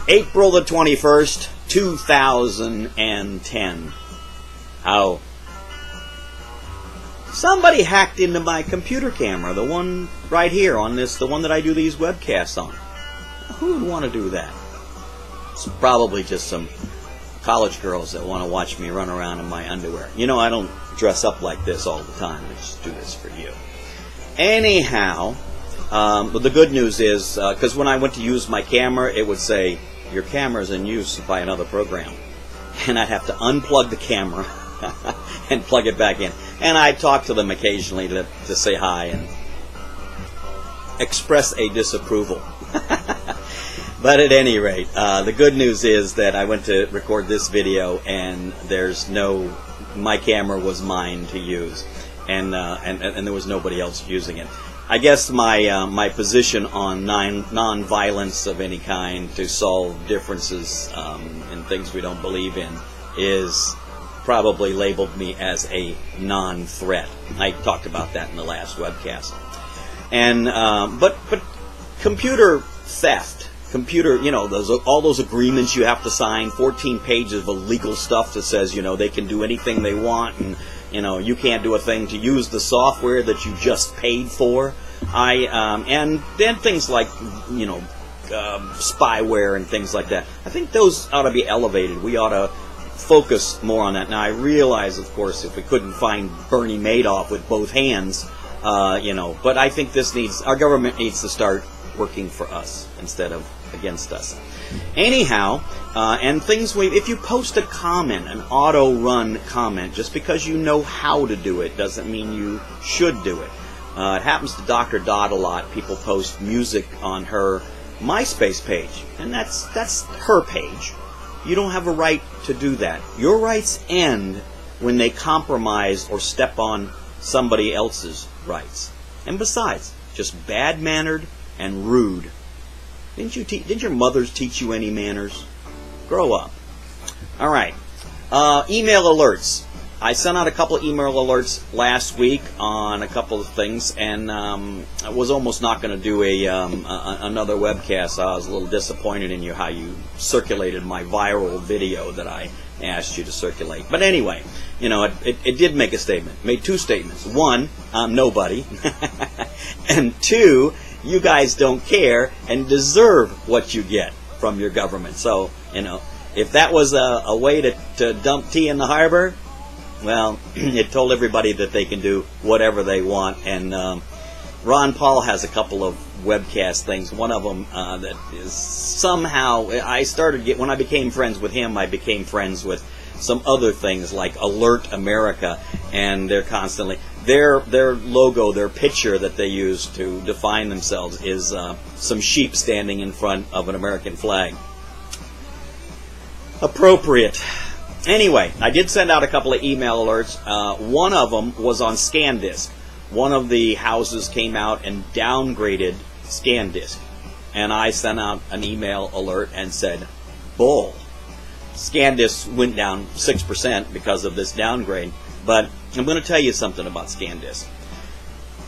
April the 21st, 2010. How? Somebody hacked into my computer camera, the one right here on this, the one that I do these webcasts on. Who would want to do that? It's probably just some college girls that want to watch me run around in my underwear. You know, I don't dress up like this all the time. I just do this for you. Anyhow, but the good news is, because when I went to use my camera, it would say, your camera is in use by another program. And I'd have to unplug the camera and plug it back in. And I talk to them occasionally to say hi and express a disapproval. But at any rate, the good news is that I went to record this video and my camera was mine to use. And there was nobody else using it. I guess my position on non-violence of any kind to solve differences in things we don't believe in is probably labeled me as a non-threat. I talked about that in the last webcast. And but computer theft, all those agreements you have to sign, 14 pages of legal stuff that says they can do anything they want, and you can't do a thing to use the software that you just paid for. And then things like spyware and things like that. I think those ought to be elevated. We ought to focus more on that. Now I realize, of course, if we couldn't find Bernie Madoff with both hands, but I think our government needs to start working for us instead of against us. Anyhow, and things if you post a comment, an auto-run comment, just because you know how to do it doesn't mean you should do it. It happens to Dr. Dot a lot. People post music on her MySpace page, and that's her page. You don't have a right to do that. Your rights end when they compromise or step on somebody else's rights. And besides, just bad-mannered and rude. Didn't your mothers teach you any manners? Grow up. All right. Email alerts. I sent out a couple of email alerts last week on a couple of things, and I was almost not going to do another webcast. I was a little disappointed in you how you circulated my viral video that I asked you to circulate. But anyway, it did make a statement. It made two statements. One, I'm nobody. And two, you guys don't care and deserve what you get from your government. So, if that was a way to dump tea in the harbor, well, it told everybody that they can do whatever they want. And Ron Paul has a couple of webcast things. One of them that is somehow, when I became friends with him, I became friends with some other things like Alert America, and they're constantly, their logo, their picture that they use to define themselves is some sheep standing in front of an American flag. Appropriate. Anyway, I did send out a couple of email alerts. One of them was on ScanDisk. One of the houses came out and downgraded ScanDisk. And I sent out an email alert and said, bull. ScanDisk went down 6% because of this downgrade. But I'm going to tell you something about ScanDisk.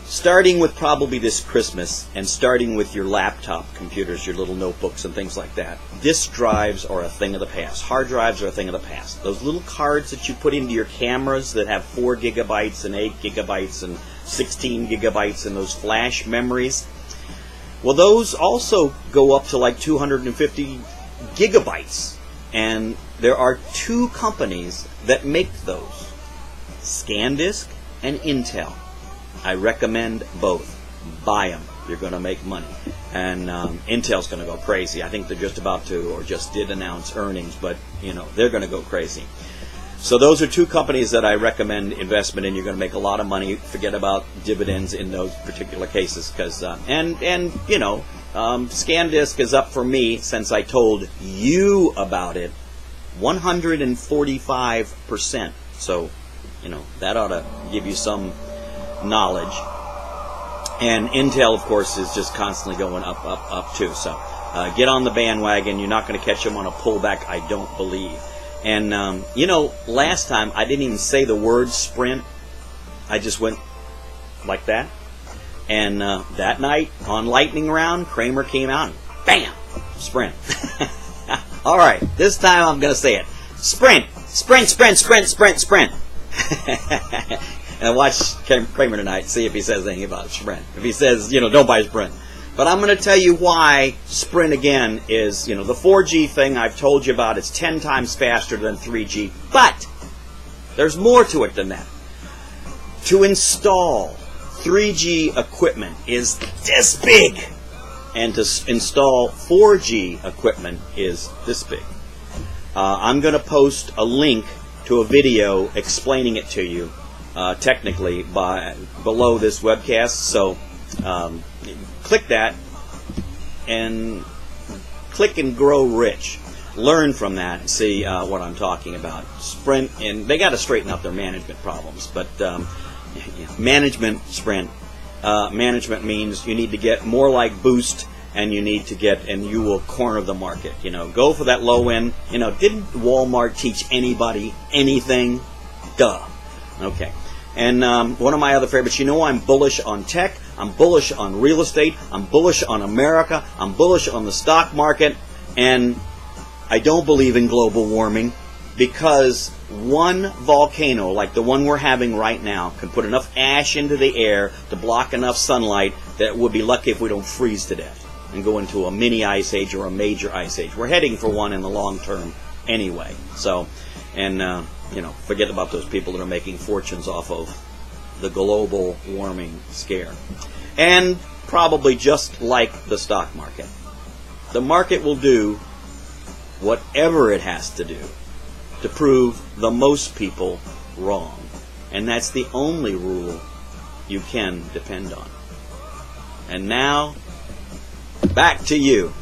Starting with probably this Christmas, and starting with your laptop computers, your little notebooks and things like that, disk drives are a thing of the past. Hard drives are a thing of the past. Those little cards that you put into your cameras that have 4 gigabytes and 8 gigabytes and 16 gigabytes and those flash memories, well, those also go up to like 250 gigabytes. And there are two companies that make those, ScanDisk and Intel. I recommend both. Buy them. You're going to make money. And Intel's going to go crazy. I think they're just about to, or just did announce earnings, but they're going to go crazy. So those are two companies that I recommend investment in. You're going to make a lot of money. Forget about dividends in those particular cases, because ScanDisk is up for me, since I told you about it, 145%. So that ought to give you some knowledge. And Intel, of course, is just constantly going up too. So get on the bandwagon. You're not going to catch them on a pullback, I don't believe. And last time I didn't even say the word sprint. I just went like that. And that night on Lightning Round, Cramer came out and bam, sprint. All right, this time I'm going to say it. Sprint, sprint, sprint, sprint, sprint, sprint. And watch Cramer tonight, see if he says anything about Sprint. If he says, don't buy Sprint. But I'm going to tell you why Sprint, again, is, the 4G thing I've told you about. It's 10 times faster than 3G. But there's more to it than that. To install 3G equipment is this big. And to install 4G equipment is this big. I'm going to post a link to a video explaining it to you technically below this webcast. So click that and click and grow rich. Learn from that and see what I'm talking about. Sprint, and they got to straighten out their management problems. But management, Sprint, management means you need to get more like Boost, and you need to get, and you will corner the market. Go for that low end. Didn't Walmart teach anybody anything? Duh. Okay. And one of my other favorites, I'm bullish on tech, I'm bullish on real estate, I'm bullish on America, I'm bullish on the stock market, and I don't believe in global warming, because one volcano, like the one we're having right now, can put enough ash into the air to block enough sunlight that we'll be lucky if we don't freeze to death and go into a mini ice age or a major ice age. We're heading for one in the long term anyway. So, and forget about those people that are making fortunes off of the global warming scare. And probably just like the stock market, the market will do whatever it has to do to prove the most people wrong. And that's the only rule you can depend on. And now, back to you.